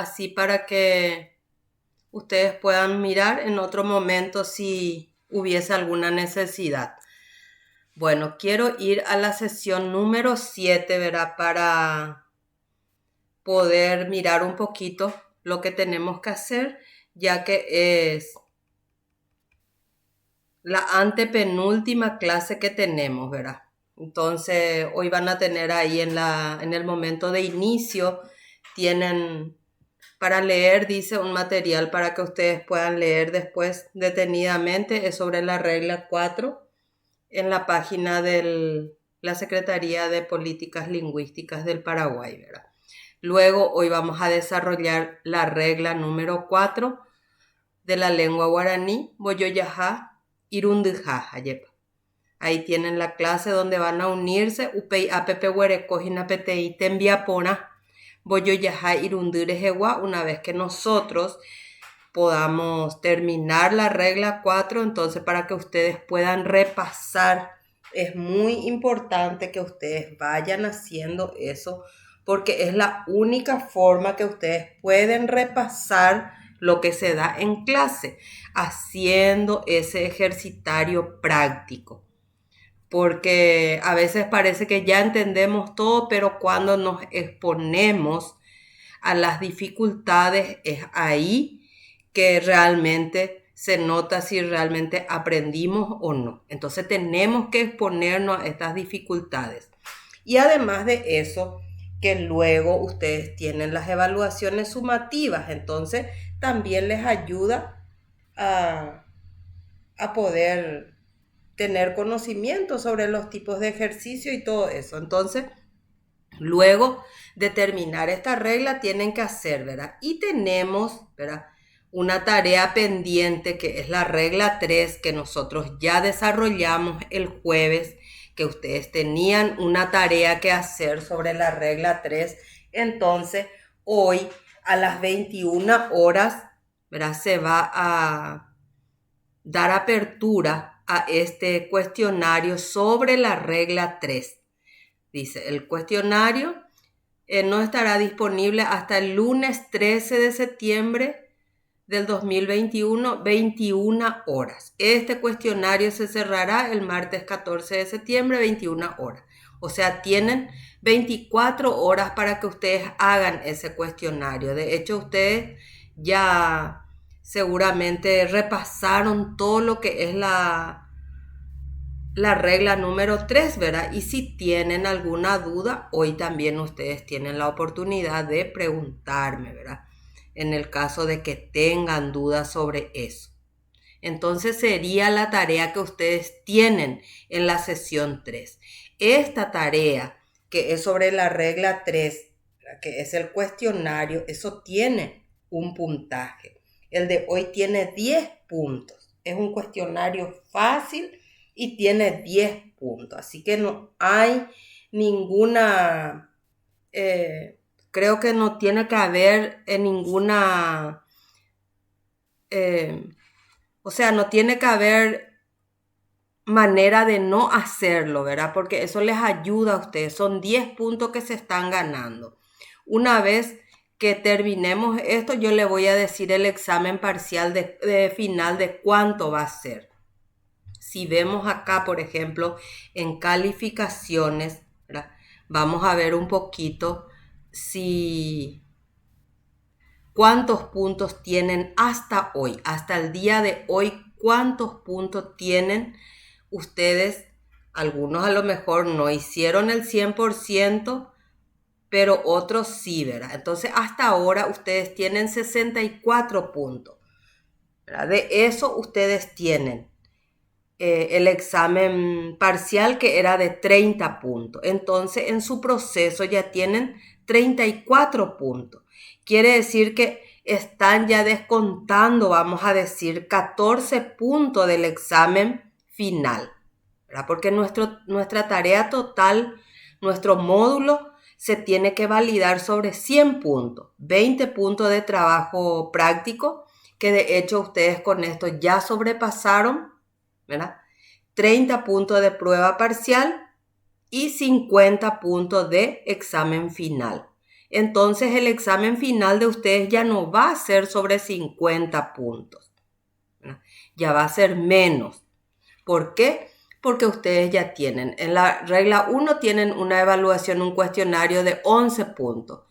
así para que ustedes puedan mirar en otro momento si hubiese alguna necesidad. Bueno, quiero ir a la sesión número 7, ¿verdad? Para poder mirar un poquito lo que tenemos que hacer, ya que es la antepenúltima clase que tenemos, ¿verdad? Entonces, hoy van a tener ahí en el momento de inicio, tienen para leer, dice, un material para que ustedes puedan leer después detenidamente. Es sobre la regla 4 en la página de la Secretaría de Políticas Lingüísticas del Paraguay, ¿verdad? Luego, hoy vamos a desarrollar la regla número 4 de la lengua guaraní, Boyoyajá, Irundijá, Ayepa. Ahí tienen la clase donde van a unirse, Upei Apepe Huerecojina Petei Tembiapona, Boyoyajá, Irundirejewa, una vez que nosotros podamos terminar la regla 4, entonces para que ustedes puedan repasar, es muy importante que ustedes vayan haciendo eso, porque es la única forma que ustedes pueden repasar lo que se da en clase, haciendo ese ejercitario práctico. Porque a veces parece que ya entendemos todo, pero cuando nos exponemos a las dificultades es ahí que realmente se nota si realmente aprendimos o no. Entonces tenemos que exponernos a estas dificultades. Y además de eso, que luego ustedes tienen las evaluaciones sumativas, entonces también les ayuda a poder tener conocimiento sobre los tipos de ejercicio y todo eso. Entonces, luego de terminar esta regla tienen que hacer, ¿verdad? Y tenemos, ¿verdad?, una tarea pendiente que es la regla 3 que nosotros ya desarrollamos el jueves, que ustedes tenían una tarea que hacer sobre la regla 3. Entonces, hoy a las 21 horas, ¿verdad?, se va a dar apertura a este cuestionario sobre la regla 3. Dice, el cuestionario no estará disponible hasta el lunes 13 de septiembre del 2021, 21 horas. Este cuestionario se cerrará el martes 14 de septiembre, 21 horas. O sea, tienen 24 horas para que ustedes hagan ese cuestionario. De hecho, ustedes ya seguramente repasaron todo lo que es la regla número 3, ¿verdad? Y si tienen alguna duda, hoy también ustedes tienen la oportunidad de preguntarme, ¿verdad?, en el caso de que tengan dudas sobre eso. Entonces sería la tarea que ustedes tienen en la sesión 3. Esta tarea, que es sobre la regla 3, que es el cuestionario, eso tiene un puntaje. El de hoy tiene 10 puntos. Es un cuestionario fácil y tiene 10 puntos. Así que no hay ninguna... creo que no tiene que haber ninguna... o sea, no tiene que haber manera de no hacerlo, ¿verdad? Porque eso les ayuda a ustedes. Son 10 puntos que se están ganando. Una vez que terminemos esto, yo le voy a decir el examen parcial de final de cuánto va a ser. Si vemos acá, por ejemplo, en calificaciones, ¿verdad?, vamos a ver un poquito si cuántos puntos tienen hasta hoy, hasta el día de hoy, cuántos puntos tienen ustedes. Algunos a lo mejor no hicieron el 100%, pero otros sí, ¿verdad? Entonces, hasta ahora ustedes tienen 64 puntos, ¿verdad? De eso ustedes tienen el examen parcial, que era de 30 puntos. Entonces, en su proceso ya tienen 34 puntos. Quiere decir que están ya descontando, vamos a decir, 14 puntos del examen final, ¿verdad? Porque nuestra tarea total, nuestro módulo, se tiene que validar sobre 100 puntos, 20 puntos de trabajo práctico, que de hecho ustedes con esto ya sobrepasaron, ¿verdad? 30 puntos de prueba parcial y 50 puntos de examen final. entonces el examen final de ustedes ya no va a ser sobre 50 puntos, ¿verdad? Ya va a ser menos. ¿Por qué? Porque ustedes ya tienen, en la regla 1 tienen una evaluación, un cuestionario de 11 puntos.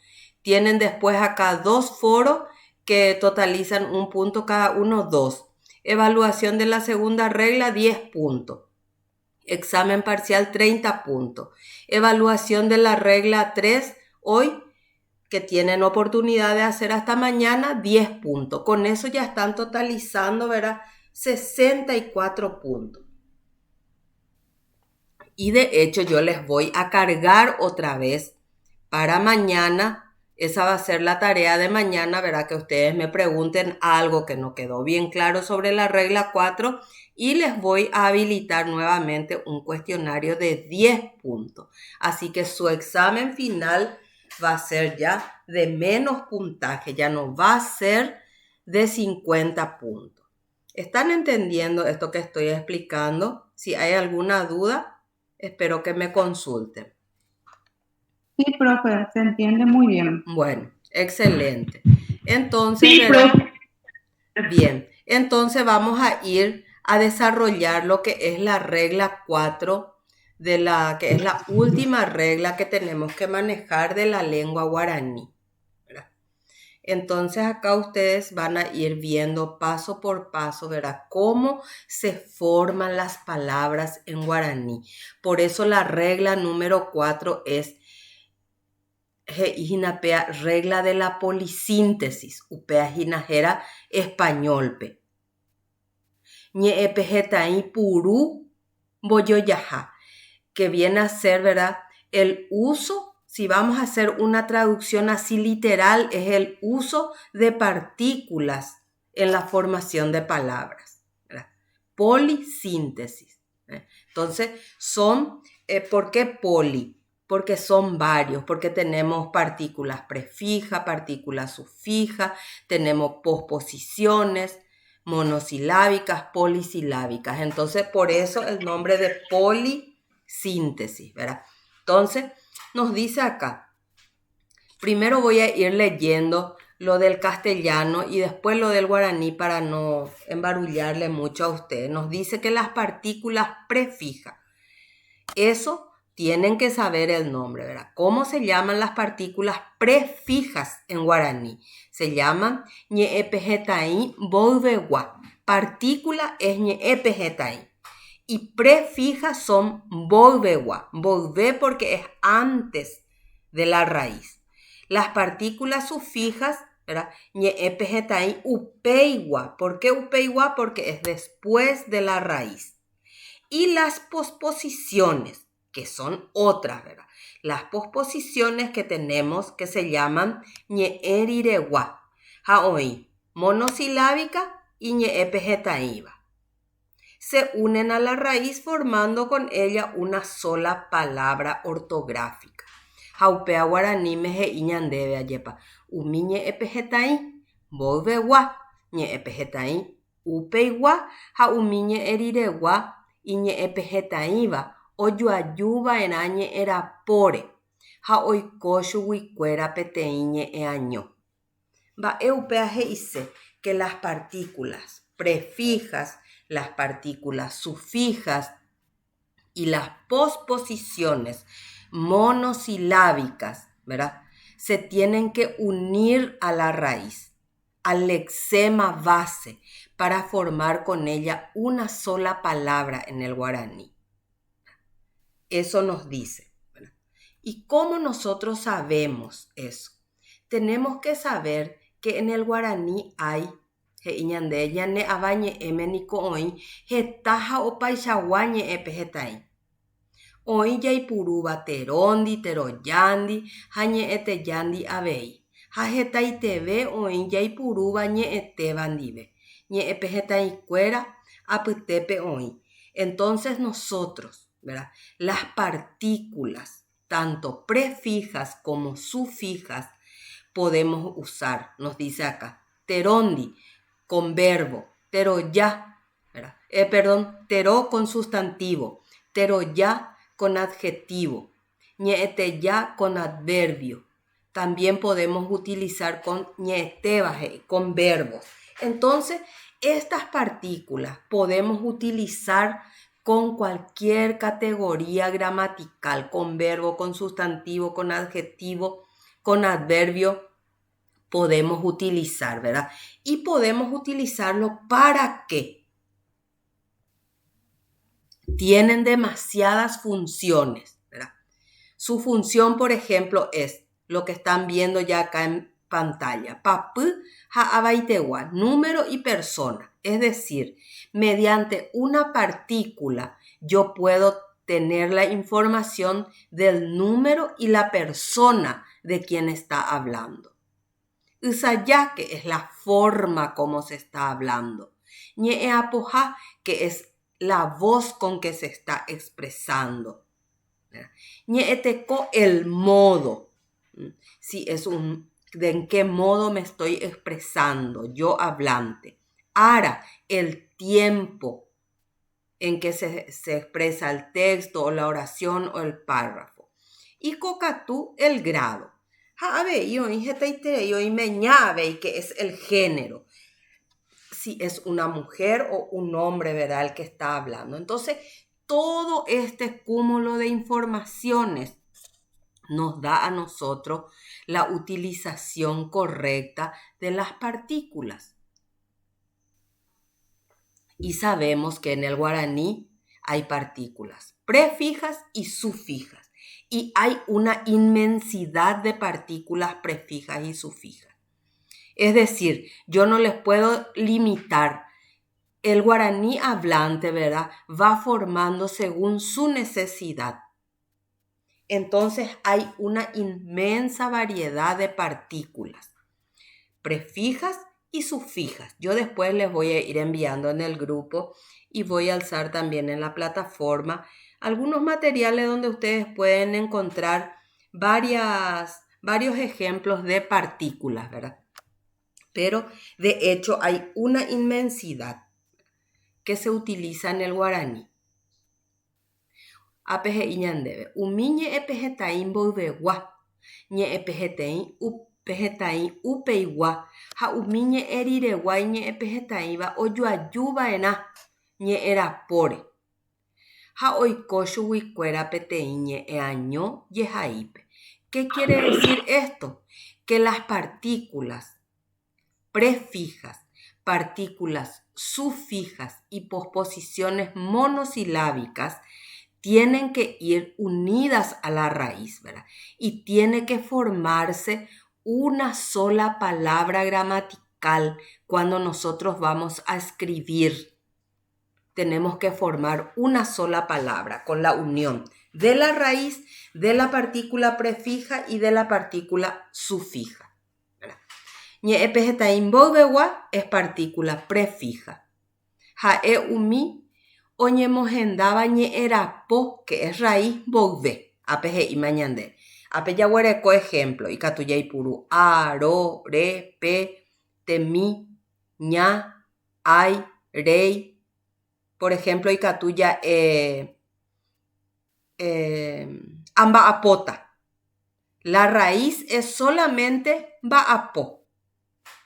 Tienen después acá 2 foros que totalizan un punto cada uno, 2. Evaluación de la segunda regla, 10 puntos. Examen parcial, 30 puntos. Evaluación de la regla 3, hoy, que tienen oportunidad de hacer hasta mañana, 10 puntos. Con eso ya están totalizando, ¿verdad? 64 puntos. Y de hecho yo les voy a cargar otra vez para mañana. Esa va a ser la tarea de mañana, ¿verdad? Que ustedes me pregunten algo que no quedó bien claro sobre la regla 4 y les voy a habilitar nuevamente un cuestionario de 10 puntos. Así que su examen final va a ser ya de menos puntaje, ya no va a ser de 50 puntos. ¿Están entendiendo esto que estoy explicando? Si hay alguna duda, espero que me consulten. Sí, profe, se entiende muy bien. Bueno, excelente. Entonces, sí, ¿verdad? Bien, entonces vamos a ir a desarrollar lo que es la regla 4 que es la última regla que tenemos que manejar de la lengua guaraní, ¿verdad? Entonces acá ustedes van a ir viendo paso por paso, ¿verdad? Cómo se forman las palabras en guaraní. Por eso la regla número 4 es regla de la polisíntesis, upea jinajera español pe. Ñeepejetai purú boyoyaja, que viene a ser, ¿verdad? El uso, si vamos a hacer una traducción así literal, es el uso de partículas en la formación de palabras, ¿verdad? Polisíntesis. Entonces, ¿por qué poli? Porque son varios, porque tenemos partículas prefijas, partículas sufijas, tenemos posposiciones, monosilábicas, polisilábicas. Entonces, por eso el nombre de polisíntesis, ¿verdad? Entonces, nos dice acá, primero voy a ir leyendo lo del castellano y después lo del guaraní para no embarullarle mucho a ustedes. Nos dice que las partículas prefijas, eso tienen que saber el nombre, ¿verdad? ¿Cómo se llaman las partículas prefijas en guaraní? Se llaman ñeepejetai bolveguá. Partícula es ñeepejetai. Y prefijas son bolveguá. Volve porque es antes de la raíz. Las partículas sufijas, ¿verdad? Ñeepejetai upeigua. ¿Por qué upeigua? Porque es después de la raíz. Y las posposiciones, que son otras, ¿verdad? Las posposiciones que tenemos que se llaman ñeeriregua, haoi, monosilábica y ñeepejetaiva. Se unen a la raíz formando con ella una sola palabra ortográfica. Haupea guaraní meje iñandebe ayepa. Umi ñeepejetai, volvegua, ñeepejetai, upeigua, haumi ñeeriregua, y ñeepehetãíva ojoajúva'erã ñe'ẽrapóre ha oiko chuguikuéra peteĩ ñe'ẽaño. Mba'e upéva he'ise que las partículas prefijas, las partículas sufijas y las posposiciones monosilábicas, ¿verdad? Se tienen que unir a la raíz, al lexema base, para formar con ella una sola palabra en el guaraní. Eso nos dice, ¿verdad? ¿Y cómo nosotros sabemos eso? Tenemos que saber que en el guaraní hay Oĩ jaipurúva teróndi, terojándi ha ñe'ẽtejandi avei. Ha hetaiteve oĩ jaipurúva ñe'ẽtéva ndive. Ñe'ẽpehetãikuéra apytépe oĩ. Entonces nosotros, ¿verdad? Las partículas, tanto prefijas como sufijas, podemos usar, nos dice acá, terondi con verbo, teroyá, ¿verdad? Teró con sustantivo, teroyá con adjetivo, ñe'ẽteja con adverbio, también podemos utilizar con ñetebaje, con verbos. Entonces, estas partículas podemos utilizar con cualquier categoría gramatical, con verbo, con sustantivo, con adjetivo, con adverbio, podemos utilizar, ¿verdad? Y podemos utilizarlo ¿para qué? Tienen demasiadas funciones, ¿verdad? Su función, por ejemplo, es lo que están viendo ya acá en pantalla. Papú, ha'abaitewa, número y persona. Es decir, mediante una partícula yo puedo tener la información del número y la persona de quien está hablando. Usaya, que es la forma como se está hablando. Ñe'eapoja, que es la voz con que se está expresando. Ñe'eteco, el modo. Si es de en qué modo me estoy expresando, yo hablante. Ara, el tiempo en que se expresa el texto o la oración o el párrafo. Y cocatú, el grado. Que es el género. Si es una mujer o un hombre, ¿verdad? El que está hablando. Entonces, todo este cúmulo de informaciones nos da a nosotros la utilización correcta de las partículas. Y sabemos que en el guaraní hay partículas prefijas y sufijas. Y hay una inmensidad de partículas prefijas y sufijas. Es decir, yo no les puedo limitar. El guaraní hablante, ¿verdad?, va formando según su necesidad. Entonces hay una inmensa variedad de partículas, prefijas y sufijas. Yo después les voy a ir enviando en el grupo y voy a alzar también en la plataforma algunos materiales donde ustedes pueden encontrar varios ejemplos de partículas, ¿verdad? Pero de hecho hay una inmensidad que se utiliza en el guaraní. Apeje iñandebe. Umiñe epejetain boibewa. Ñe epejetain upeiwa. Ha umiñe erirewa ñe epejetainva oyoajúvaena ñe erapore. Ha oiko chuguikuéra peteĩ ñe eaño jehaípe. ¿Qué quiere decir esto? Que las partículas prefijas, partículas sufijas y posposiciones monosilábicas tienen que ir unidas a la raíz, ¿verdad? Y tiene que formarse una sola palabra gramatical cuando nosotros vamos a escribir. Tenemos que formar una sola palabra con la unión de la raíz, de la partícula prefija y de la partícula sufija. Ñe epejetain boibewa es partícula prefija. Ha'e umi oñemohendava ñe erapo, que es raíz boive. Apeje imañande. Ape yaguareko ejemplo. Ikatuyaipuru. A, ro, re, pe, temi, ña, ay, rei. Por ejemplo, ikatuya amba'apota. La raíz es solamente ba'apo,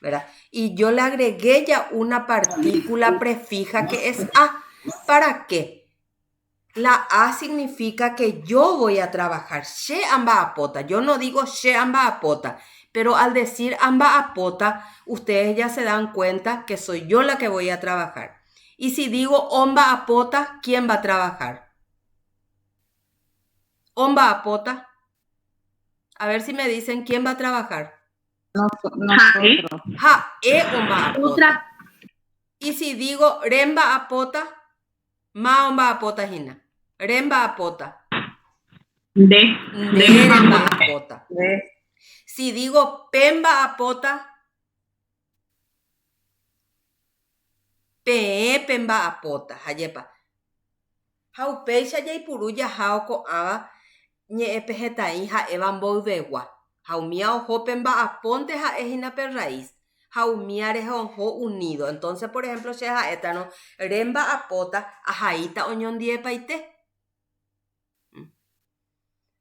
¿verdad? Y yo le agregué ya una partícula prefija que es a. ¿Para qué? La a significa que yo voy a trabajar. She amba'apota. Yo no digo she amba'apota, pero al decir amba'apota, ustedes ya se dan cuenta que soy yo la que voy a trabajar. Y si digo omba'apota, ¿quién va a trabajar? Omba'apota. A ver si me dicen quién va a trabajar. Nosotros. Omba'apota. Y si digo remba'apota, ma omba'apota hina. Remba'apota. De Remba'apota. Si digo pemba'apota, pemba'apota. Hayepa. Haupéicha jaipuru jahao ko'áva ñe'ẽpehetã'i ha'éva mboyvegua. Haumía oho pemba'apónte ha'éhina pe raíz. Haumía rehoho unido. Entonces, por ejemplo, che ha'étano remba'apota ahaíta oñondiepaite.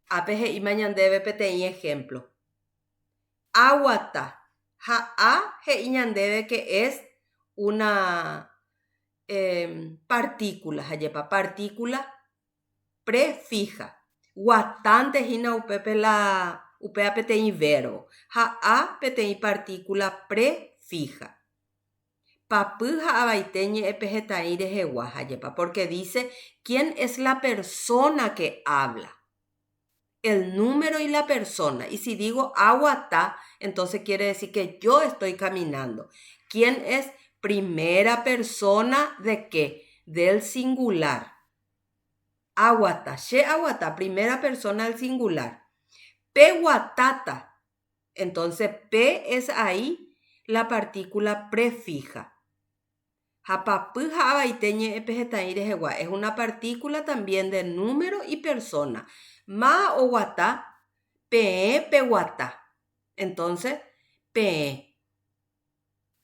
Ápe he'íma ñandéve peteĩ ejemplo. Aguata. Ha'a he'iñandéve que es una partícula, hayepa, partícula prefija. Guatante hina upepe la upea peteĩ verbo. Ha'a peteĩ partícula prefija. Papy ha'avaite ñe'ẽpe hetã'i rehegua, hayepa, porque dice quién es la persona que habla. El número y la persona. Y si digo aguatá, entonces quiere decir que yo estoy caminando. ¿Quién es primera persona de qué? Del singular. Aguatá, she aguatá, primera persona del singular. Pe guatata. Entonces P es ahí la partícula prefija. Hapapy ha'avaite ñe'ẽpe hetã'i rehegua. Es una partícula también de número y persona. Ma o guatá, pe guatá. Entonces, pe.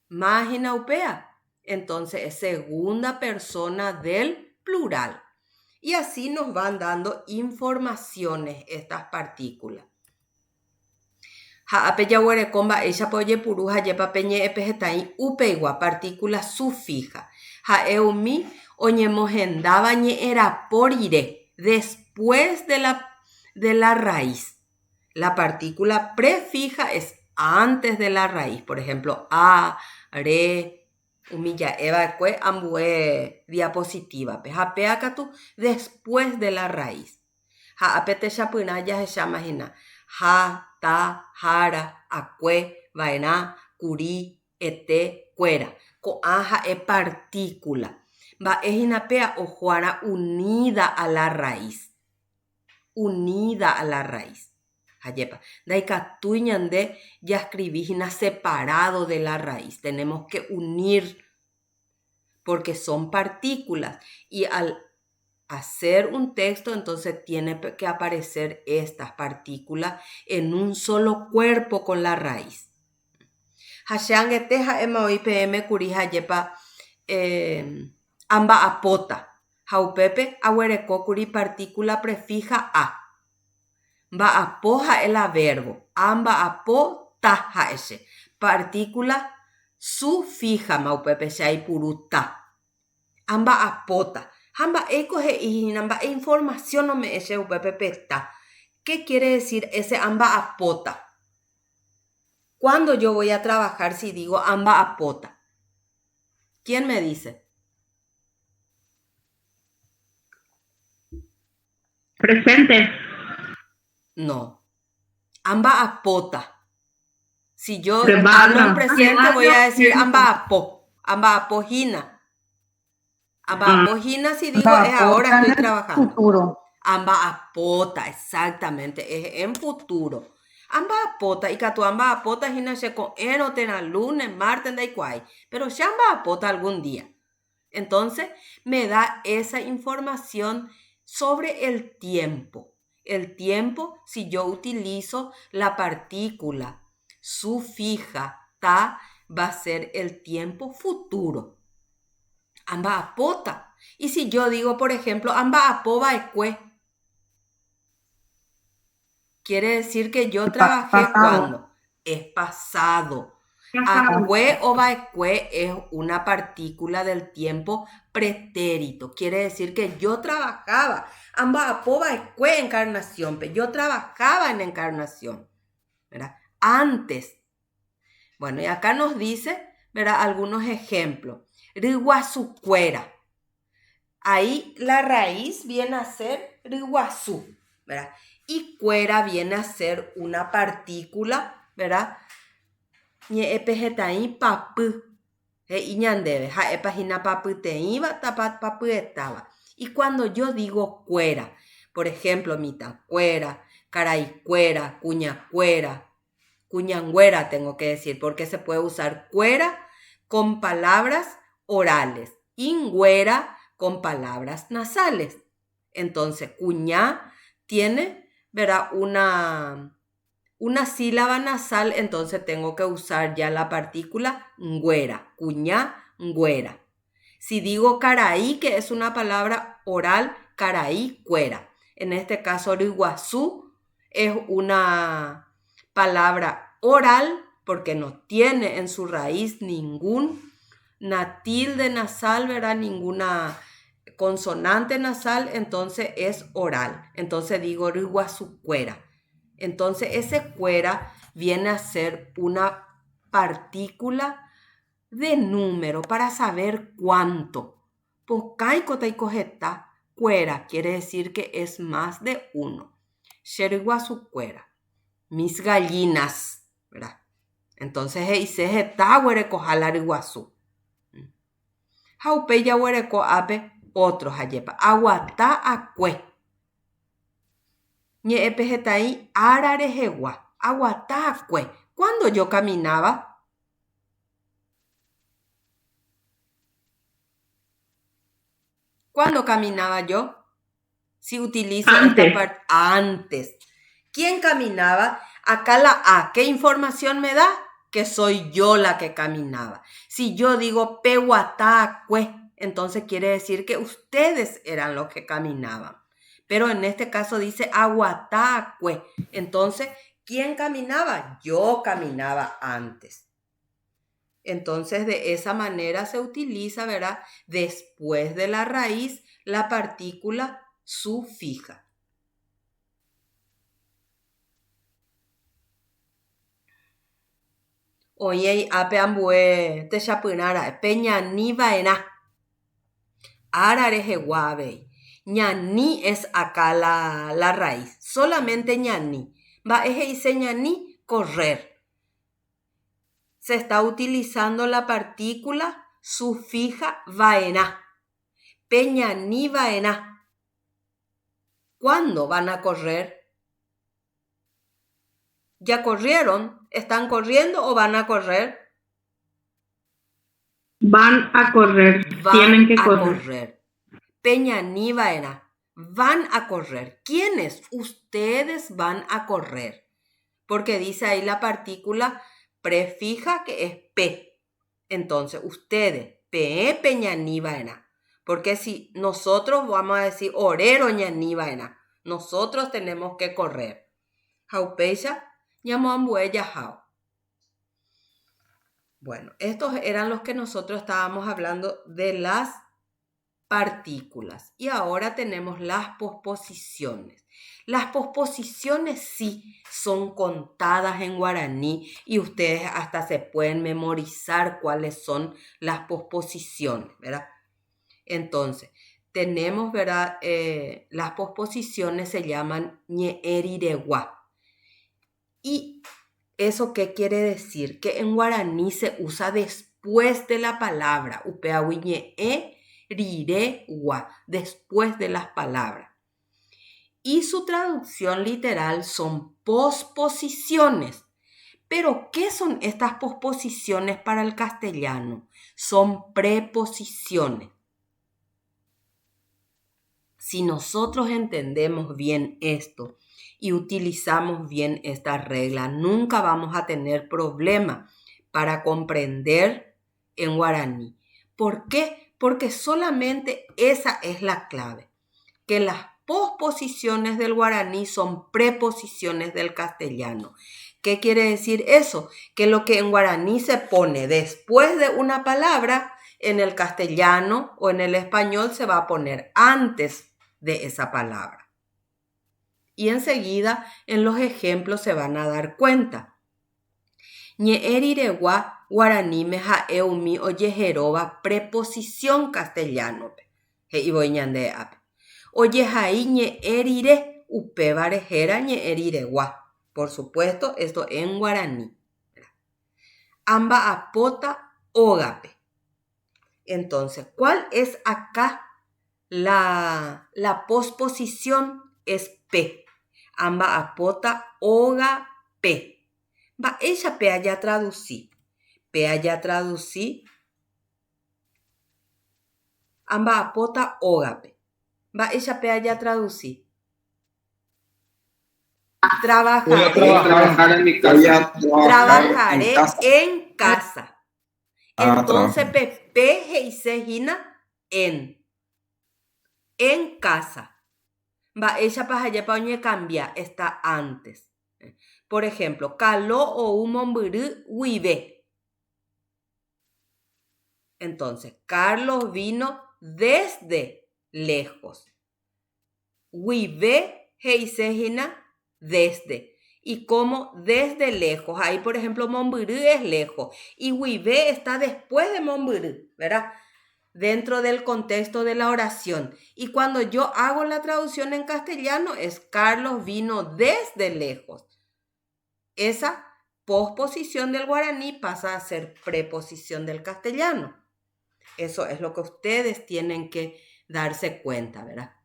Ma hinaupea. Entonces, es segunda persona del plural. Y así nos van dando informaciones estas partículas. Ha'ape jaguerekómba eicha pojepuru hajepa pe ñe'ẽpe hetã'i upeigua, partícula sufija. Ha'eumi oñemohendáva ñe'ẽrapo rire después de la raíz. La partícula prefija es antes de la raíz. Por ejemplo, a, re, umija'éva kue ambue diapositiva. Hapéakatu después de la raíz. Ha'ape techapyrã jahecháma hína. Ha, ta, hara, akue, vaera, kuri, ete, kuera. Ko'ã ha'e partícula. Mba'ehínapea ohuára unida a la raíz. Unida a la raíz. Hayepa. Ndaikatúi ñande jascribíhina separado de la raíz. Tenemos que unir porque son partículas. Y al hacer un texto, entonces tiene que aparecer estas partículas en un solo cuerpo con la raíz. Hashanguete ha'emavoi PM kuri hajepa amba'apóta. Haupepe aguerekókuri partícula prefija a. Mba'apo ha'e la verbo. Amba'apóta ha'eche. Partícula sufija maupepe chaipuru ta. Amba'apóta. Amba'éko he'íhina mba'e información no me eche upepe peta. ¿Qué quiere decir ese amba'apóta? ¿Cuándo yo voy a trabajar si digo amba'apóta? ¿Quién me dice? Presente. No. Amba'apóta. Si yo Prepara. hablo en presente voy a decir amba'apó. Amba'apójina. Amba'apójina si digo es ahora estoy trabajando. Futuro. Amba'apóta, exactamente, es en futuro. Amba'apóta, y katu amba'apóta hina sheko eno tena lunes, martes, daikuai. Pero ya amba'apóta algún día. Entonces me da esa información sobre el tiempo. El tiempo, si yo utilizo la partícula sufija ta, va a ser el tiempo futuro. Amba'apóta. Y si yo digo, por ejemplo, amba'apó baekue, quiere decir que yo trabajé cuando es pasado. Acue o baekue es una partícula del tiempo pretérito. Quiere decir que yo trabajaba. Amba'apó baekue encarnación. Yo trabajaba en encarnación, ¿verdad? Antes. Bueno, y acá nos dice, ¿verdad? Algunos ejemplos. Riguasucuera. Ahí la raíz viene a ser riguazú, ¿verdad? Y cuera viene a ser una partícula, ¿verdad? Ñe'ẽpehetaĩ papy. Iñandeve. Ha'épahína papyteĩva tapapyetava. Y cuando yo digo cuera, por ejemplo, mitacuera, caraicuera, cuñacuera, cuñangüera tengo que decir, porque se puede usar cuera con palabras orales, ingüera con palabras nasales. Entonces, cuñá tiene, ¿verdad? Una sílaba nasal, entonces tengo que usar ya la partícula ngüera, cuñá, ngüera. Si digo caraí, que es una palabra oral, caraí, cuera. En este caso, riguazú es una palabra oral porque no tiene en su raíz ninguna tilde nasal, ¿verdad? Ninguna consonante nasal, entonces es oral. Entonces digo riguasucuera. Entonces ese cuera viene a ser una partícula de número para saber cuánto. Pocaiko taikojeta, cuera quiere decir que es más de uno. Sheriguasucuera, mis gallinas, ¿verdad? Entonces hice jeta huerecojalar iguazú. Jaupe ya huereco ape otros ayepa. Aguatá acue. Ñeepe jetaí ararejegua. Aguatá acue. Cuando yo caminaba, yo, si utilizo Antes. esta parte antes. ¿Quién caminaba? Acá la A. ¿Qué información me da? Que soy yo la que caminaba. Si yo digo pehuatacue, entonces quiere decir que ustedes eran los que caminaban. Pero en este caso dice aguatacue. Entonces, ¿quién caminaba? Yo caminaba antes. Entonces, de esa manera se utiliza, ¿verdad? Después de la raíz, la partícula sufija. Oye, ape ambue te chapinara, peña ni vaena. Arare jeguabe. Ñani es acá la raíz. Solamente ñani. Va, eje dice ñani, correr. Se está utilizando la partícula sufija vaena. Peña ni vaena. ¿Cuándo van a correr? ¿Ya corrieron? ¿Están corriendo o van a correr? Van a correr. Tienen que correr. Peña ni vaena. Van a correr. ¿Quiénes? Ustedes van a correr. Porque dice ahí la partícula prefija que es P. Entonces, ustedes, P, peña ni vaena. Porque si nosotros vamos a decir orero ñani vaena, nosotros tenemos que correr. Jaupeya, ñamoambueya jao. Bueno, estos eran los que nosotros estábamos hablando de las partículas. Y ahora tenemos las posposiciones. Las posposiciones sí son contadas en guaraní y ustedes hasta se pueden memorizar cuáles son las posposiciones, ¿verdad? Entonces, tenemos, ¿verdad? Las posposiciones se llaman ñeeriregua. ¿Y eso qué quiere decir? Que en guaraní se usa después de la palabra. Upeahuiñe riregua, después de las palabras. Y su traducción literal son posposiciones. Pero, ¿qué son estas posposiciones para el castellano? Son preposiciones. Si nosotros entendemos bien esto y utilizamos bien esta regla, nunca vamos a tener problema para comprender en guaraní. ¿Por qué? Porque solamente esa es la clave, que las posposiciones del guaraní son preposiciones del castellano. ¿Qué quiere decir eso? Que lo que en guaraní se pone después de una palabra, en el castellano o en el español se va a poner antes de esa palabra. Y enseguida en los ejemplos se van a dar cuenta. Ñeeriregua guaraní meja eumi oye jeroba preposición castellano. Y voy ñande ape. Oye jai ñeerire upe varejera ñeeriregua. Por supuesto, esto en guaraní. Amba apota ógape. Entonces, ¿cuál es acá la posposición? Es P. Amba apota oga P. Va, ella P allá traducí. P allá traducí. Amba apota oga P. Va, ella P allá traducí. Trabajar en mi casa. Trabajaré en casa. Entonces, P y Sejina en casa. Va, ella para allá para cambia, está antes. Por ejemplo, caló o umomburú huive. Entonces, Carlos vino desde lejos. Huive heisejina desde. Y como desde lejos. Ahí, por ejemplo, momburú es lejos. Y huive está después de momburú, ¿verdad? Dentro del contexto de la oración. Y cuando yo hago la traducción en castellano es Carlos vino desde lejos. Esa posposición del guaraní pasa a ser preposición del castellano. Eso es lo que ustedes tienen que darse cuenta, ¿verdad?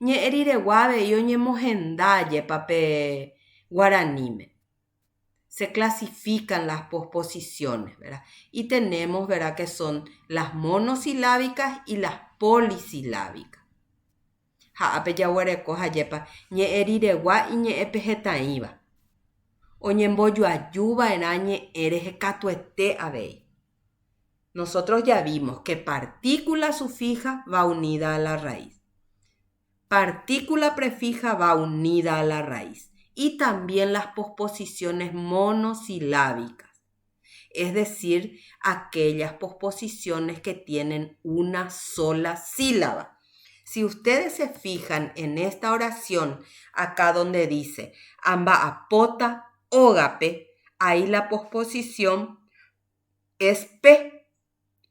Ñe erireguave yo ñe mojendaye pape guaranime. Se clasifican las posposiciones, ¿verdad? Y tenemos, ¿verdad?, que son las monosilábicas y las polisilábicas. Ha'ape yaguareko hayepa ñe eriregua y ñe epejetaíba. O ñe mboyoayuba era ñe erejekatuete abei. Nosotros ya vimos que partícula sufija va unida a la raíz. Partícula prefija va unida a la raíz. Y también las posposiciones monosilábicas. Es decir, aquellas posposiciones que tienen una sola sílaba. Si ustedes se fijan en esta oración, acá donde dice amba apota ógape, ahí la posposición es P.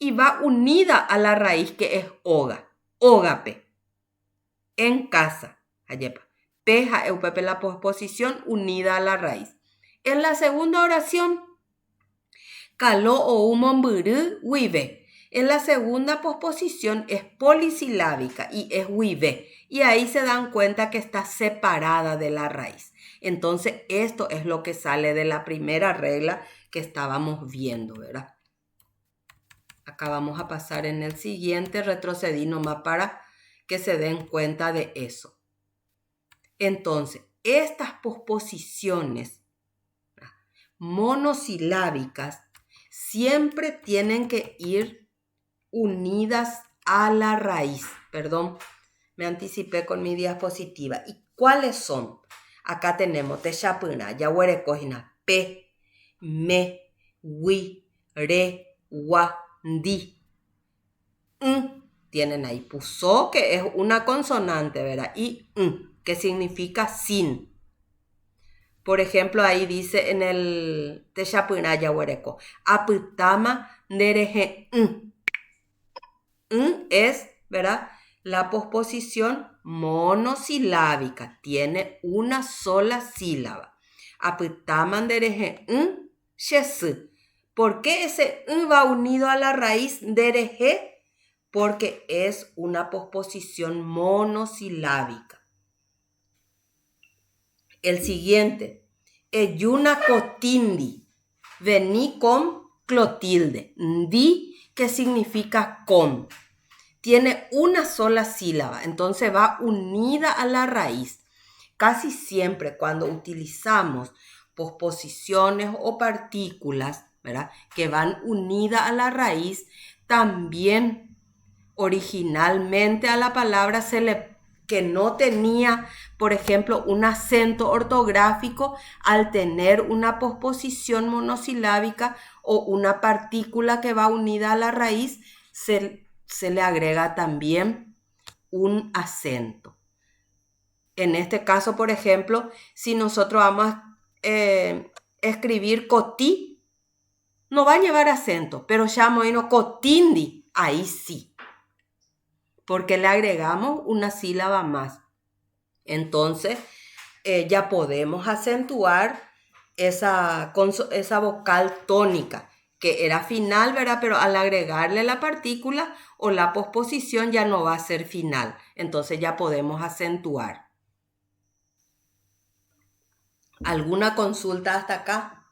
Y va unida a la raíz que es oga, ógape. En casa, ayepa. Peja eupepe la posposición unida a la raíz. En la segunda oración, caló o umomburú huive. En la segunda posposición es polisilábica y es huive. Y ahí se dan cuenta que está separada de la raíz. Entonces, esto es lo que sale de la primera regla que estábamos viendo, ¿verdad? Acá vamos a pasar en el siguiente, retrocedí nomás para que se den cuenta de eso. Entonces, estas posposiciones monosilábicas siempre tienen que ir unidas a la raíz. Perdón, me anticipé con mi diapositiva. ¿Y cuáles son? Acá tenemos techapuna, yahuerecojina, pe, me, wi, re, wa, di. Tienen ahí puso, que es una consonante, ¿verdad? Y que significa sin. Por ejemplo, ahí dice en el techapuna yahuereco, aputama nereje es, ¿verdad?, la posposición monosilábica. Tiene una sola sílaba. Aputama nereje shesu. ¿Por qué ese va unido a la raíz dereje? Porque es una posposición monosilábica. El siguiente, eyuna cotindi, vení con clotilde, di, que significa con. Tiene una sola sílaba, entonces va unida a la raíz. Casi siempre cuando utilizamos posposiciones o partículas, ¿verdad?, que van unidas a la raíz, también originalmente a la palabra que no tenía, por ejemplo, un acento ortográfico, al tener una posposición monosilábica o una partícula que va unida a la raíz, se le agrega también un acento. En este caso, por ejemplo, si nosotros vamos a escribir cotí, no va a llevar acento, pero llamo cotindi, ahí sí, porque le agregamos una sílaba más. Entonces, ya podemos acentuar esa vocal tónica, que era final, ¿verdad? Pero al agregarle la partícula o la posposición ya no va a ser final. Entonces ya podemos acentuar. ¿Alguna consulta hasta acá?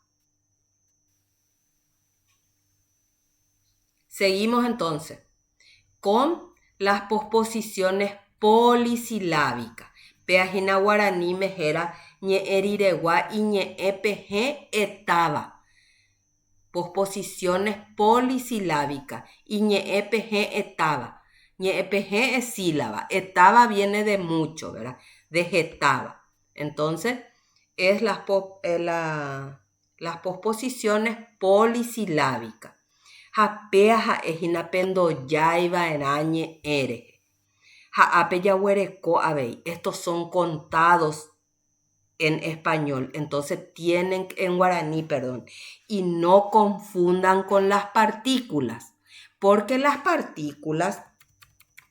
Seguimos entonces con las posposiciones polisilábicas. Peajina guaraní mejera ñe eriregua y ñe epg etaba. Posposiciones polisilábicas y ñe epg etaba. ñe epg es sílaba. Etaba viene de mucho, ¿verdad? De jetaba. Entonces, es las posposiciones polisilábicas. Hapeaha ejinapendo yaiva erañe ere. Haape yahuereco abei. Estos son contados en español, entonces tienen en guaraní, perdón, y no confundan con las partículas, porque las partículas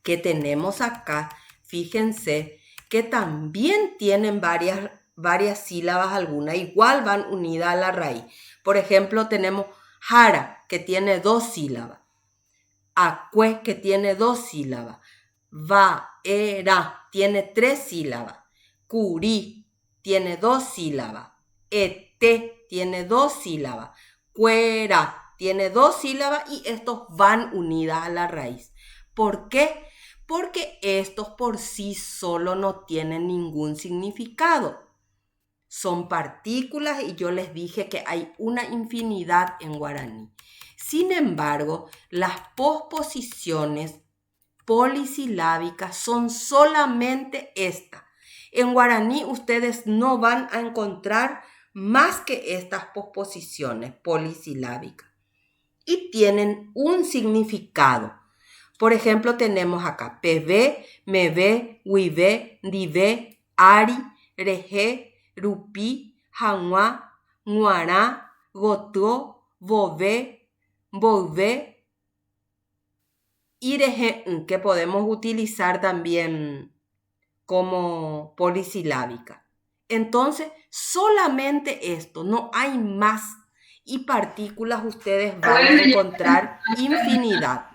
que tenemos acá, fíjense que también tienen varias sílabas, algunas igual van unidas a la raíz. Por ejemplo, tenemos jara, que tiene 2 sílabas, acue, que tiene 2 sílabas, va, era, tiene 3 sílabas, curí, tiene 2 sílabas, ete, tiene 2 sílabas, cuera, tiene 2 sílabas y estos van unidas a la raíz. ¿Por qué? Porque estos por sí solo no tienen ningún significado. Son partículas y yo les dije que hay una infinidad en guaraní. Sin embargo, las posposiciones polisilábicas son solamente estas. En guaraní ustedes no van a encontrar más que estas posposiciones polisilábicas y tienen un significado. Por ejemplo, tenemos acá pebe, mebe, huive, dive, ari, reje, rupi, janguá, nguará, gotó, bové, volvé y reje, que podemos utilizar también como polisilábica. Entonces, solamente esto, no hay más. Y partículas ustedes van a encontrar infinidad.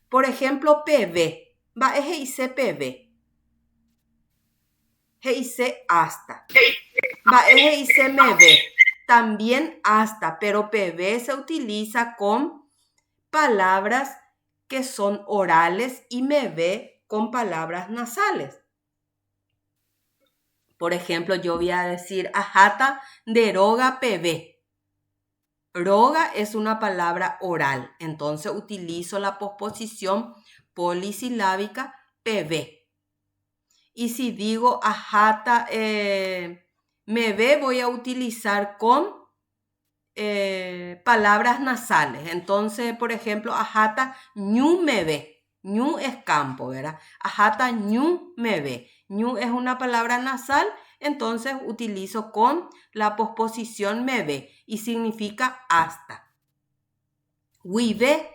Por ejemplo, PV. Va, es hice PV. Hice hasta. Va, es hice meve. También hasta, pero PV se utiliza con palabras que son orales y meve con palabras nasales. Por ejemplo, yo voy a decir ajata de roga PV. Roga es una palabra oral, entonces utilizo la posposición polisilábica PV. Y si digo ajata meve, voy a utilizar con palabras nasales. Entonces, por ejemplo, ajata ñu meve. Ñu es campo, ¿verdad? Ajata ñu meve. Ñu es una palabra nasal, entonces utilizo con la posposición meve y significa hasta. Huive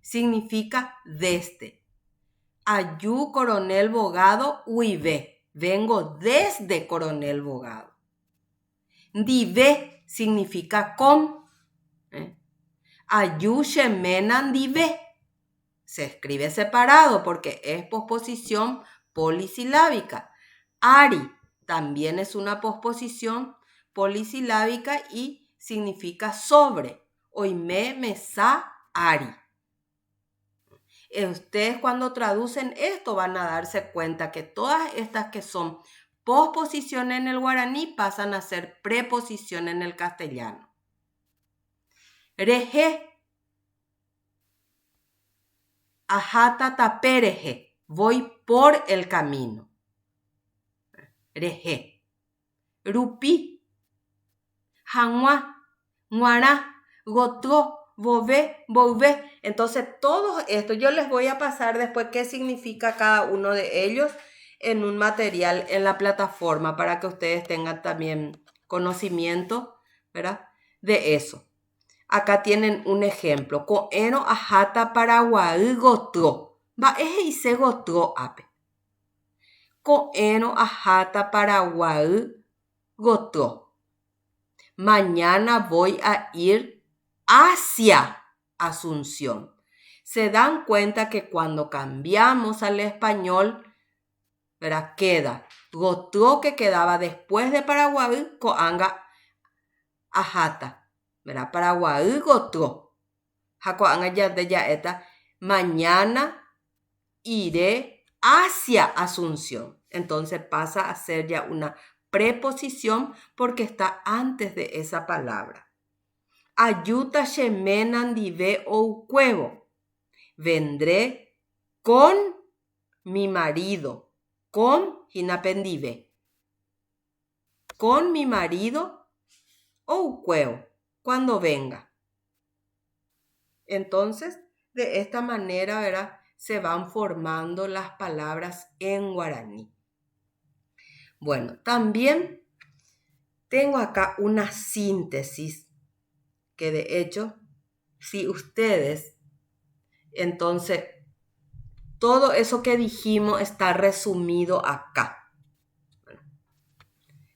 significa desde. Ayú Coronel Bogado, huive. Vengo desde Coronel Bogado. Dive significa con. Ayú shemenan dive. Se escribe separado porque es posposición polisilábica. Ari también es una posposición polisilábica y significa sobre. Oime mesa ari. Ustedes cuando traducen esto van a darse cuenta que todas estas que son posposiciones en el guaraní pasan a ser preposición en el castellano. Reje. Ajata tapereje, voy por el camino. Reje. Rupi. Janguá. Nguará. Gotó. Bové. Volvé. Entonces, todo esto yo les voy a pasar después qué significa cada uno de ellos en un material en la plataforma para que ustedes tengan también conocimiento, ¿verdad? De eso. Acá tienen un ejemplo. Coeno ajata paraguay gotro. Va, ese gotro ape. Coeno ajata paraguay gotro. Mañana voy a ir hacia Asunción. Se dan cuenta que cuando cambiamos al español, ¿verdad? Queda gotro que quedaba después de paraguay coanga ajata. ¿Verdad? Paraguay gotro. Mañana iré hacia Asunción. Entonces pasa a ser ya una preposición porque está antes de esa palabra. Ayuta shemenan dive ou cuevo. Vendré con mi marido. Con hinapendive. con mi marido o cueo cuando venga. Entonces, de esta manera, ¿verdad?, se van formando las palabras en guaraní. Bueno, también tengo acá una síntesis que de hecho, si ustedes, entonces, todo eso que dijimos está resumido acá. Bueno,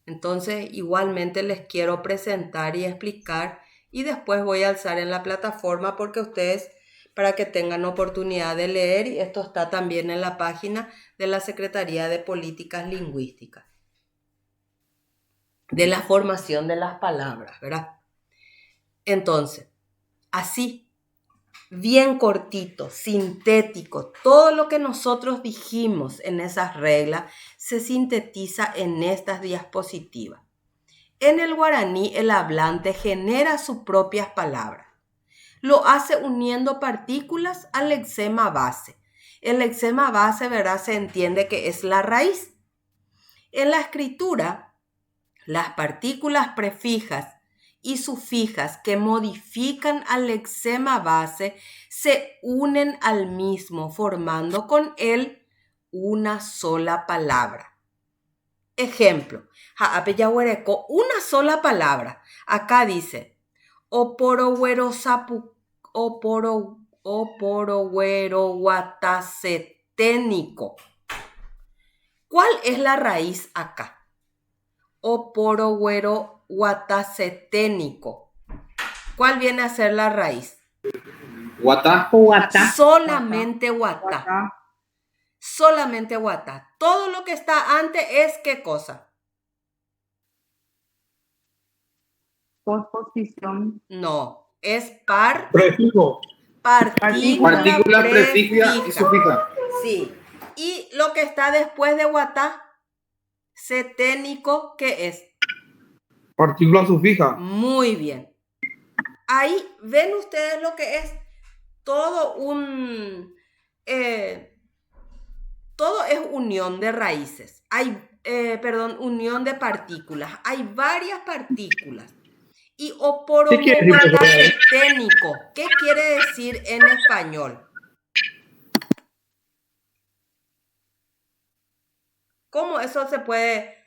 entonces, igualmente les quiero presentar y explicar y después voy a alzar en la plataforma porque ustedes, para que tengan oportunidad de leer, y esto está también en la página de la Secretaría de Políticas Lingüísticas, de la formación de las palabras, ¿verdad? Entonces, así, bien cortito, sintético, todo lo que nosotros dijimos en esas reglas se sintetiza en estas diapositivas. En el guaraní, el hablante genera sus propias palabras. Lo hace uniendo partículas al lexema base. El lexema base, ¿verdad?, se entiende que es la raíz. En la escritura, las partículas prefijas y sufijas que modifican al lexema base se unen al mismo, formando con él una sola palabra. Ejemplo, Ha'apeyahuereco, una sola palabra. Acá dice, oporohueroguataceténico. ¿Cuál es la raíz acá? Oporohueroguataceténico. ¿Cuál viene a ser la raíz? Guatá. Solamente guatá. Solamente guatá. Todo lo que está antes es ¿qué cosa? Posposición. No, es Prefijo. partícula prefija y sufija. Sí. Y lo que está después de guatá, ceténico, ¿qué es? Partícula sufija. Muy bien. Ahí ven ustedes lo que es todo todo es unión de raíces. Unión de partículas. Hay varias partículas. Y oporoguataceténico, ¿qué quiere decir en español? ¿Cómo se puede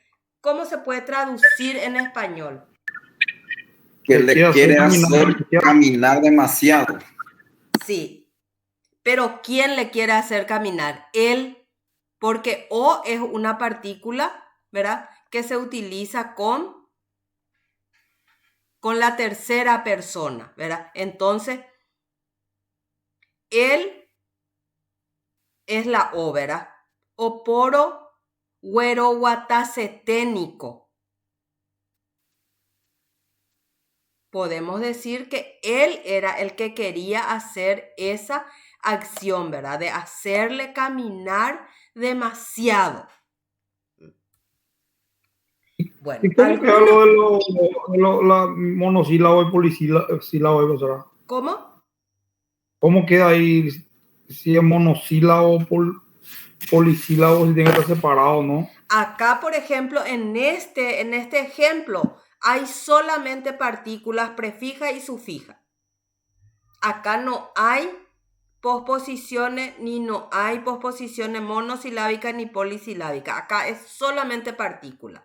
traducir en español? Que le quiere hacer caminar demasiado. Sí, pero ¿quién le quiere hacer caminar? Él, porque O es una partícula, ¿verdad?, que se utiliza con la tercera persona, ¿verdad? Entonces, él es la O, ¿verdad? Oporohueroguataceténico. Podemos decir que él era el que quería hacer esa acción, ¿verdad?, de hacerle caminar demasiado. Bueno, ¿y cómo queda lo de la monosílabo y polisílabo? ¿Cómo? ¿Cómo queda ahí si es monosílabo o polisílabo, si tiene que estar separado, no? Acá, por ejemplo, en este ejemplo, hay solamente partículas prefijas y sufijas. Acá no hay posposiciones, ni no hay posposiciones monosilábicas ni polisilábicas. Acá es solamente partícula.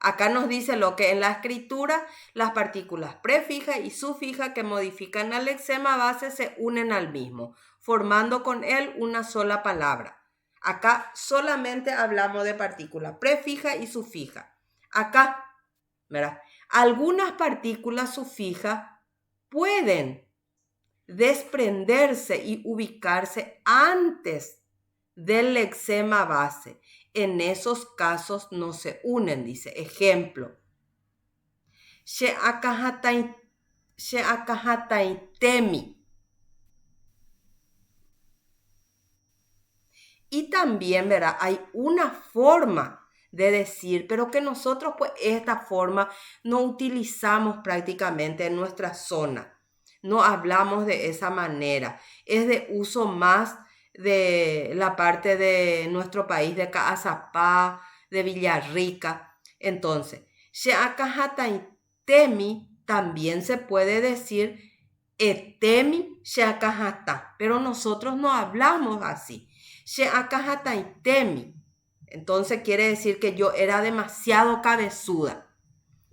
Acá nos dice lo que en la escritura las partículas prefijas y sufijas que modifican al lexema base se unen al mismo, formando con él una sola palabra. Acá solamente hablamos de partículas prefijas y sufijas. Acá, ¿verdad?, algunas partículas sufijas pueden desprenderse y ubicarse antes del lexema base. En esos casos no se unen, dice. Ejemplo, she'akahataitemi. Y también, ¿verdad?, hay una forma de decir, pero que nosotros pues esta forma no utilizamos prácticamente en nuestra zona. No hablamos de esa manera. Es de uso más de la parte de nuestro país, de Caazapá, de Villarrica. Entonces, Temi también se puede decir etemi sheakahata, pero nosotros no hablamos así. Temi. Entonces quiere decir que yo era demasiado cabezuda.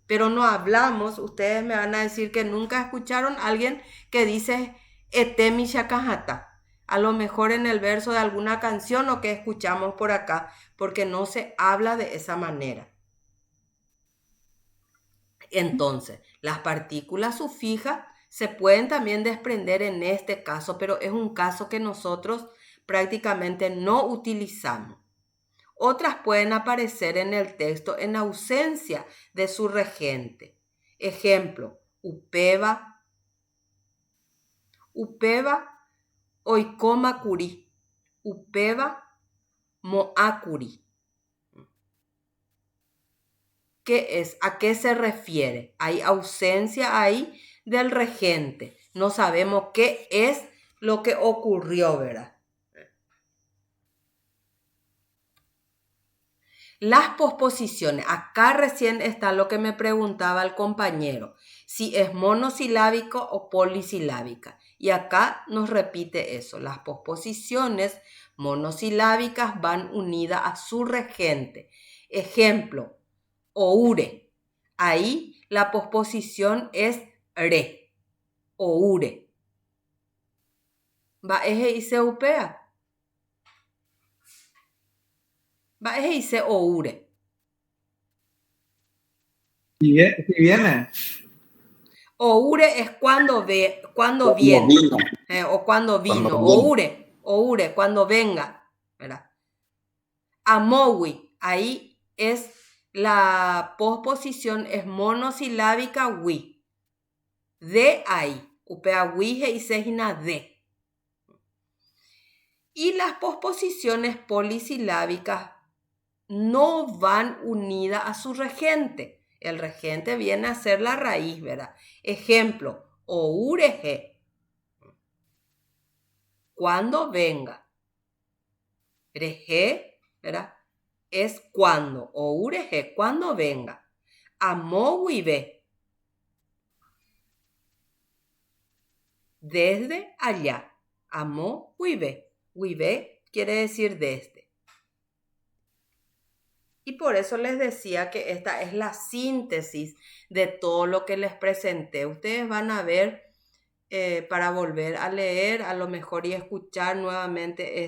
Pero no hablamos, ustedes me van a decir que nunca escucharon a alguien que dice etemi sheakahata. A lo mejor en el verso de alguna canción o que escuchamos por acá, porque no se habla de esa manera. Entonces, las partículas sufijas se pueden también desprender en este caso, pero es un caso que nosotros prácticamente no utilizamos. Otras pueden aparecer en el texto en ausencia de su regente. Ejemplo, upeva, oikomakuri, upeva, moakuri. ¿Qué es? ¿A qué se refiere? Hay ausencia ahí del regente. No sabemos qué es lo que ocurrió, ¿verdad? Las posposiciones. Acá recién está lo que me preguntaba el compañero. Si es monosilábico o polisilábica. Y acá nos repite eso. Las posposiciones monosilábicas van unidas a su regente. Ejemplo. Oure. Ahí la posposición es re. Oure. Va eje y se upea. Va eje y se oure. Si viene. Oure es cuando viene. O cuando vino. Oure, cuando venga. ¿Verdad? Amowi. Ahí es la posposición es monosilábica wi. De ahí. Upea wije y sejina de. Y las posposiciones polisilábicas no van unidas a su regente. El regente viene a ser la raíz, ¿verdad? Ejemplo, oureje. Cuando venga. Reje, ¿verdad? Es cuando. Oureje, cuando venga. Amowibe. Desde allá. Amowibe. Wibe quiere decir desde. Y por eso les decía que esta es la síntesis de todo lo que les presenté. Ustedes van a ver, para volver a leer, a lo mejor y escuchar nuevamente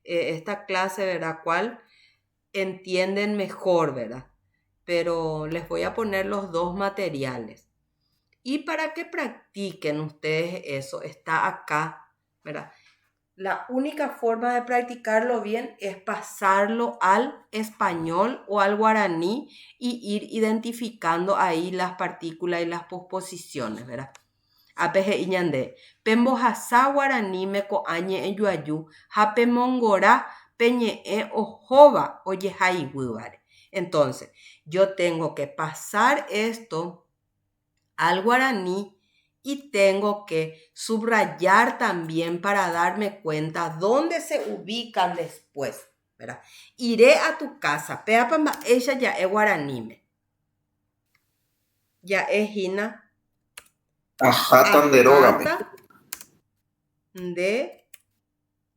esta clase, ¿verdad? ¿Cuál entienden mejor, ¿verdad? Pero les voy a poner los dos materiales. Y para que practiquen ustedes eso, está acá, ¿verdad? La única forma de practicarlo bien es pasarlo al español o al guaraní y ir identificando ahí las partículas y las posposiciones, ¿verdad? Apeje iñande. Pembojasa guaraní me coañe en yuayu. Jape mongora peñe ojoba oye jaiwibare. Entonces, yo tengo que pasar esto al guaraní y tengo que subrayar también para darme cuenta dónde se ubican después, ¿verdad? Iré a tu casa. Peapamba, ella ya es guaranime. Ya es hina. Ajatan de roga. De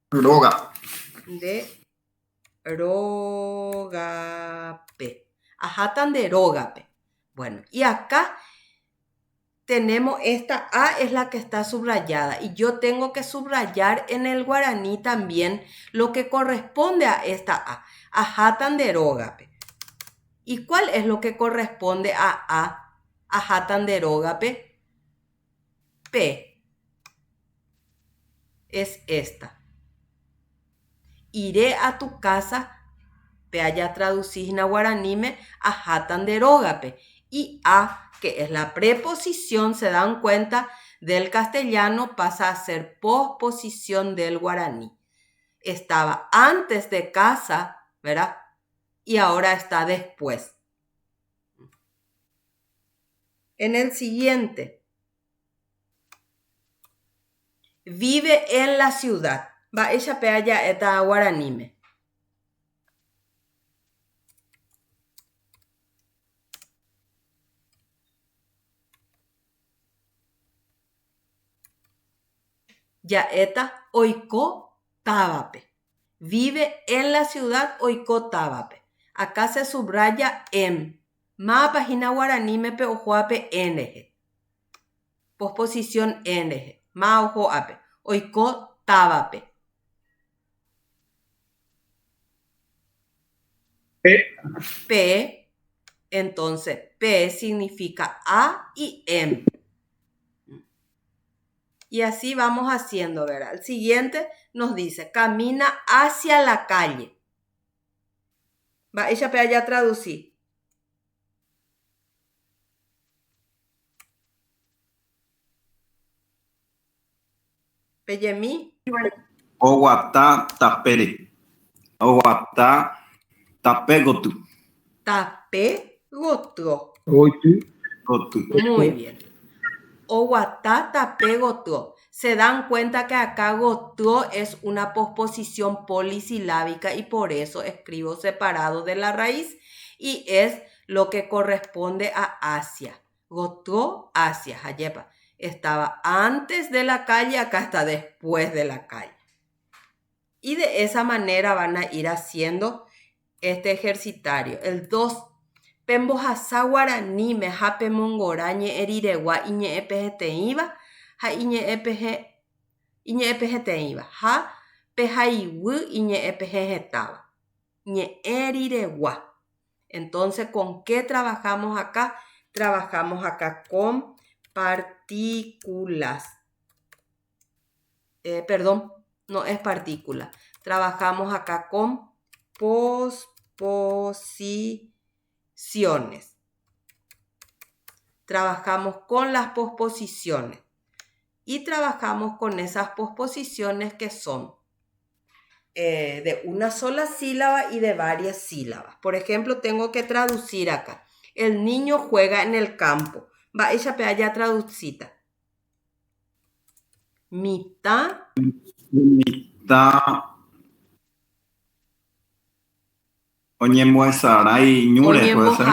roga. De rogape. Ajatan de rogape. Bueno, y acá tenemos esta A es la que está subrayada y yo tengo que subrayar en el guaraní también lo que corresponde a esta A. Ajatan de rogape. ¿Y cuál es lo que corresponde a A? Ajatan de rogape. P. Es esta. Iré a tu casa. Pe allá traducís en guaranime. Ajatan de rogape. Y A, que es la preposición, se dan cuenta, del castellano pasa a ser posposición del guaraní. Estaba antes de casa, ¿verdad? Y ahora está después. En el siguiente. Vive en la ciudad. Va, ella pe allá está guaranime. Yaeta oiko távape. Vive en la ciudad oiko távape. Acá se subraya Ma página guaraní me pe ojoape NG. Posposición NG. Ma ojoape. Oiko távape. P. Entonces, P significa A y M. Y así vamos haciendo, ¿verdad? El siguiente nos dice, camina hacia la calle. Va, ella para allá traducir. Peyemi. Oguatá tapere. Oguatá tapegotu. Tapegotu. Gotu. Muy bien. Oguatá tapegotu. Se dan cuenta que acá gotu es una posposición polisilábica y por eso escribo separado de la raíz y es lo que corresponde a hacia. Gotu hacia, Hayepa. Estaba antes de la calle, acá está después de la calle. Y de esa manera van a ir haciendo este ejercitario. El 2. Pembohasa guaraní me jape mongorañe eriregua iñe epejeteiva ha iñe epejeteiva ha pejaiwu iñe epejetaba iñe eriregua. Entonces, ¿con qué trabajamos acá? Trabajamos acá con partículas. Perdón, no es partícula. Trabajamos acá con posposiciones. Trabajamos con las posposiciones. Y trabajamos con esas posposiciones que son de una sola sílaba y de varias sílabas. Por ejemplo, tengo que traducir acá. El niño juega en el campo. Va, ella pe allá traducita. Mitad. Oñemboharay ñure, puede ser.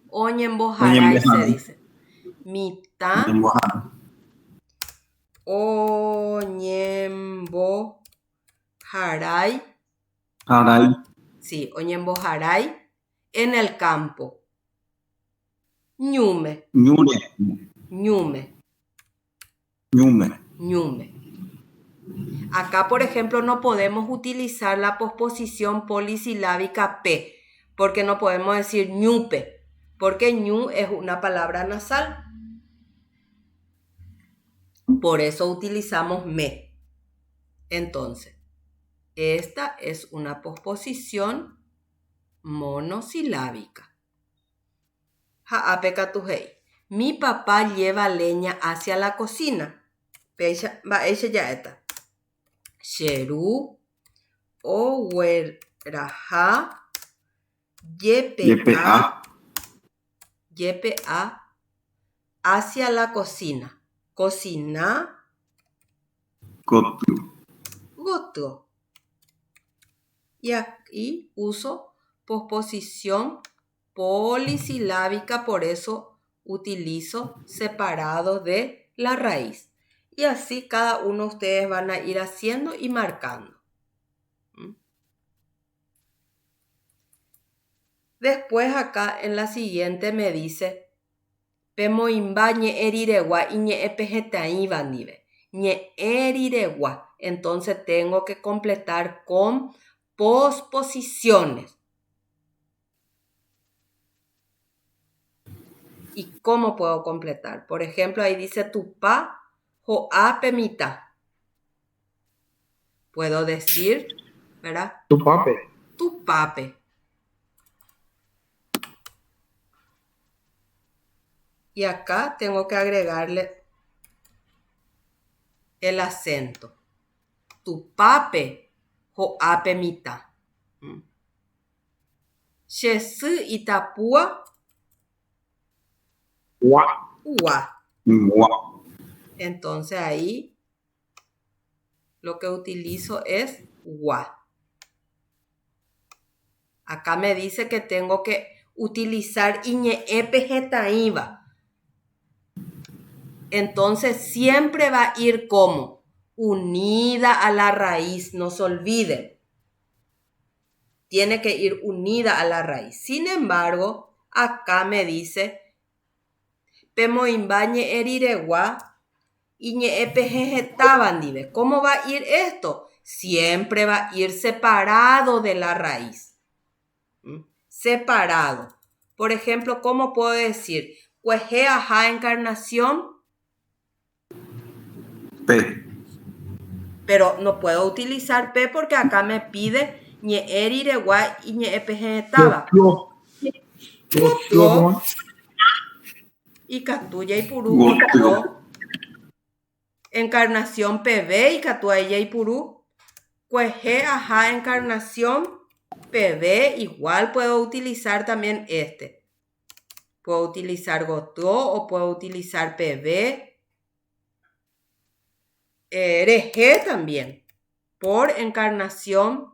Oñemboharay se dice. Mitad. Oñemboharay. Haray. Sí, Oñemboharay en el campo. Ñume. Acá, por ejemplo, no podemos utilizar la posposición polisilábica P, porque no podemos decir ñupe, porque ñu es una palabra nasal. Por eso utilizamos me. Entonces, esta es una posposición monosilábica. Mi papá lleva leña hacia la cocina. Va, ella ya está. Sheru o weraha yepa hacia la cocina. Cocina gotu. Y aquí uso posposición polisilábica, por eso utilizo separado de la raíz. Y así cada uno de ustedes van a ir haciendo y marcando. Después acá en la siguiente me dice Pemoimba ñe eriregua y ñe epejetaiva nive. Ñe eriregua. Entonces tengo que completar con posposiciones. ¿Y cómo puedo completar? Por ejemplo, ahí dice tupa joape mitad. Puedo decir, ¿verdad? Tupape. Y acá tengo que agregarle el acento. Tupape joape mitad. Shesu itapua. Ua. Entonces ahí lo que utilizo es ua. Acá me dice que tengo que utilizar iñe epejetaiva. Entonces siempre va a ir como unida a la raíz, no se olviden. Tiene que ir unida a la raíz. Sin embargo, acá me dice, pemoimbañe eriregua, iñe epejejetaban, dive. ¿Cómo va a ir esto? Siempre va a ir separado de la raíz. Separado. Por ejemplo, ¿cómo puedo decir? Cueje ajá encarnación. P. Pero no puedo utilizar P porque acá me pide ñe eriregua y ñe epejejetaban. Y catuya y purú. Encarnación PB y catuya y purú. Cueje ajá encarnación PB. Igual puedo utilizar también este. Puedo utilizar gotó o puedo utilizar PB. RG también. Por encarnación,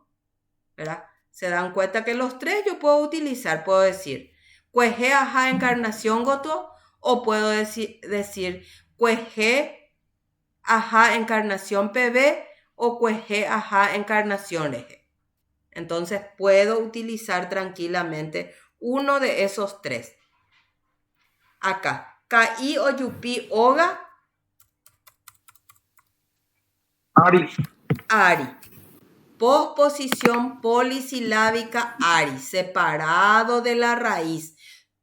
¿verdad? Se dan cuenta que los tres yo puedo utilizar. Puedo decir cueje ajá encarnación gotó o puedo decir cueje ajá encarnación PB o cueje ajá encarnación RG. Entonces puedo utilizar tranquilamente uno de esos tres. Acá, Kai o Yupi Oga. Ari. Posposición polisilábica Ari, separado de la raíz.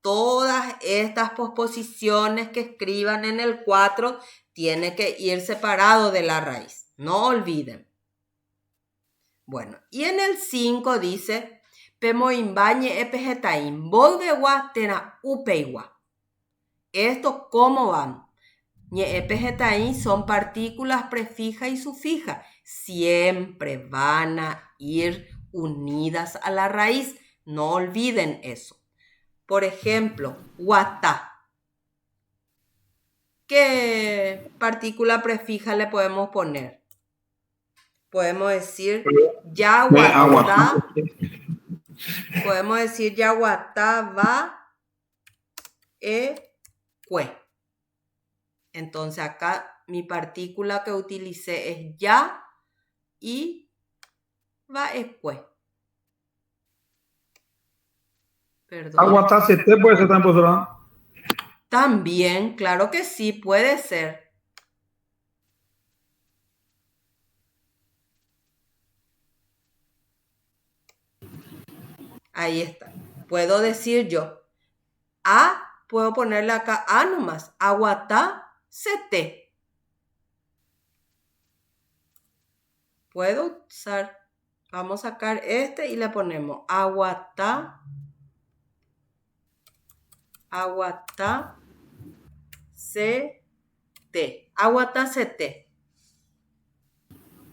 Todas estas posposiciones que escriban en el 4 tienen que ir separado de la raíz. No olviden. Bueno, y en el 5 dice, pemoimbañe epejetaim, volvewa tena upeigua. ¿Esto cómo van? Ñe epejetaim son partículas prefijas y sufijas. Siempre van a ir unidas a la raíz. No olviden eso. Por ejemplo, guatá. ¿Qué partícula prefija le podemos poner? Podemos decir yaguatá. Podemos decir yaguatá va cue. Entonces acá mi partícula que utilicé es ya y va cue. Perdón. Aguatá CT puede ser también, profesora. También, claro que sí, puede ser. Ahí está. Puedo decir yo. Puedo ponerle acá A nomás. Aguatá CT. Puedo usar. Vamos a sacar este y le ponemos aguatá CT. Aguatá CT.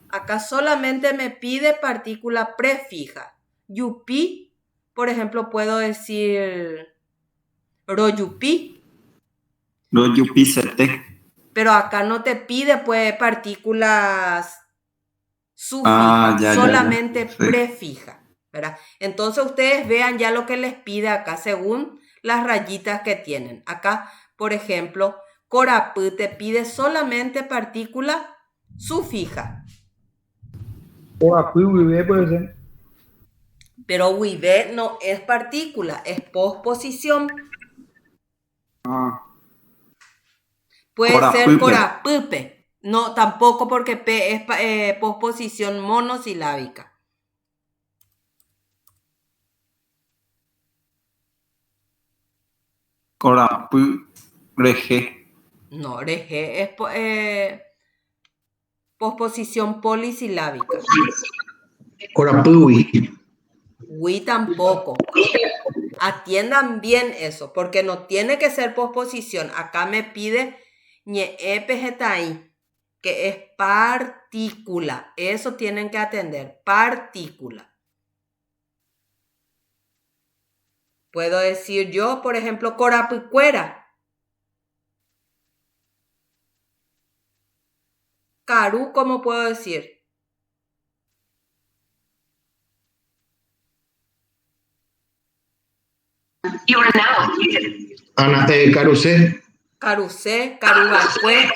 Acá solamente me pide partícula prefija. Yupi, por ejemplo, puedo decir royupi. Royupi CT. Pero acá no te pide pues partículas sufijas, solamente sí. Prefija, ¿verdad? Entonces ustedes vean ya lo que les pide acá según las rayitas que tienen. Acá, por ejemplo, corapú te pide solamente partícula sufija. Corapú, huivé puede ser. Pero huivé no es partícula, es posposición. Puede ser corapúpe. No, tampoco porque P es posposición monosilábica. Corapú, rege. No, rege es posposición polisilábica. Corapú, Wi tampoco. Atiendan bien eso, porque no tiene que ser posposición. Acá me pide ñe epejetaí, que es partícula. Eso tienen que atender. Partícula. Puedo decir yo, por ejemplo, corapucuera. Caru, ¿cómo puedo decir? Carusé. Carusé, carubacue.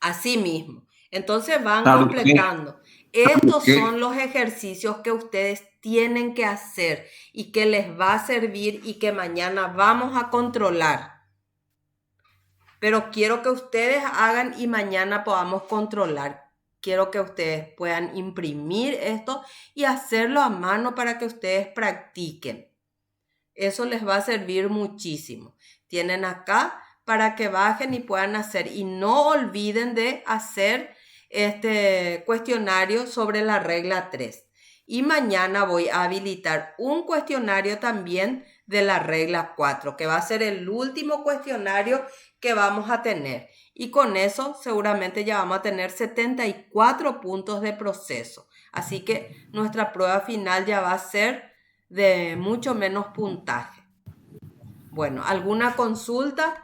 Así mismo. Entonces van Claro, completando. Estos que- son los ejercicios que ustedes tienen que hacer y que les va a servir y que mañana vamos a controlar. Pero quiero que ustedes hagan y mañana podamos controlar. Quiero que ustedes puedan imprimir esto y hacerlo a mano para que ustedes practiquen. Eso les va a servir muchísimo. Tienen acá para que bajen y puedan hacer. Y no olviden de hacer este cuestionario sobre la regla 3. Y mañana voy a habilitar un cuestionario también de la regla 4, que va a ser el último cuestionario que vamos a tener. Y con eso seguramente ya vamos a tener 74 puntos de proceso. Así que nuestra prueba final ya va a ser de mucho menos puntaje. Bueno, ¿alguna consulta?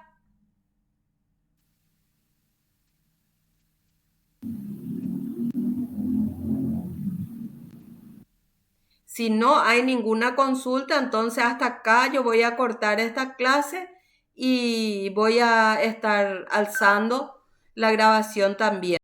Si no hay ninguna consulta, entonces hasta acá yo voy a cortar esta clase y voy a estar alzando la grabación también.